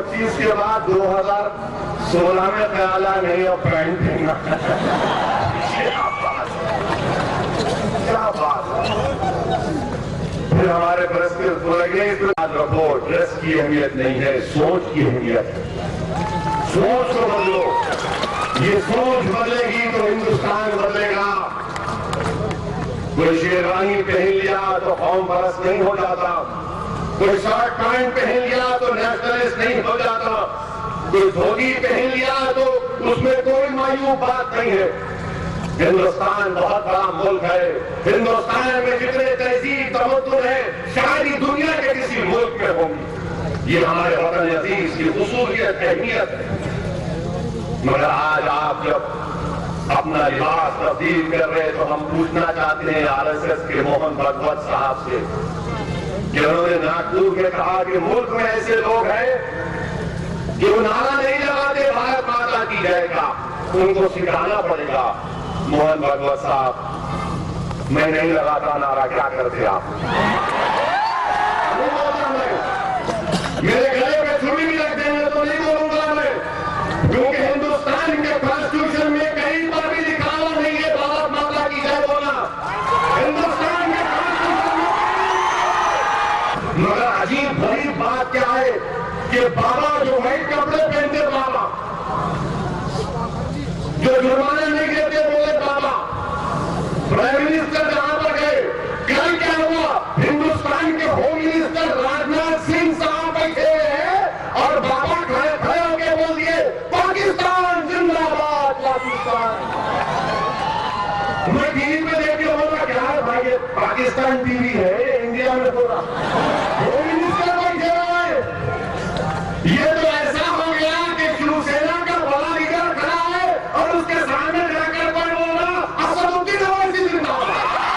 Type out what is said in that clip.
25 के बाद 2016 में ख्याल आया नहीं अब पैंट पहनना। क्या बात। फिर हमारे पुरस्कृत लगे याद रखो, ड्रेस की अहमियत नहीं है, सोच की अहमियत है। सोच को बदलो, ये सोच बदलेगी तो हिंदुस्तान बदलेगा। कोई शेरवानी पहन लिया तो कौम परस्त नहीं हो जाता, कोई शर्ट पैंट पहन लिया तो नेशनलिस्ट नहीं हो जाता, कोई धोती पहन लिया तो उसमें कोई मायूब बात नहीं है। हिंदुस्तान बहुत बड़ा मुल्क है। हिंदुस्तान में जितने तहजीब तमद्दुन है शायद ही दुनिया के किसी मुल्क में होंगी। ये हमारे वतन अजीज की उसूलियत अहमियत है। मगर आज आप जब अपना लिबास तब्दील कर रहे तो हम पूछना चाहते हैं आरएसएस के मोहन भागवत साहब से कि उन्होंने नागपुर में कहा कि मुल्क में ऐसे लोग हैं जो नारा नहीं लगाते भारत माता की जय का, उनको सिखाना पड़ेगा। मोहन भागवत साहब, मैं नहीं लगाता नारा, क्या करते आप? नहीं बोलता मैं, मेरे गले में छुरी भी रख देंगे तो नहीं बोलूंगा मैं, क्योंकि हिंदुस्तान के कॉन्स्टिट्यूशन में कहीं पर भी लिखा हुआ नहीं है भारत माता की जय बोलना। हिंदुस्तान के कॉन्स्टिट्यूशन में। मगर अजीब गरीब बात क्या है कि बाबा जो व्हाइट कपड़े पहनते बाबा, जो जुर्माने नहीं देते बोले बाबा, प्राइम मिनिस्टर जहां पर गए, कल क्या हुआ? हिंदुस्तान के होम मिनिस्टर राजनाथ सिंह साहब बैठे हैं और बाबा खड़े खड़े होकर बोल दिए पाकिस्तान जिंदाबाद, पाकिस्तान। मैं टीवी पे देख के बोल रहा क्या है भाई, ये पाकिस्तान टीवी है, इंडिया में हो रहा।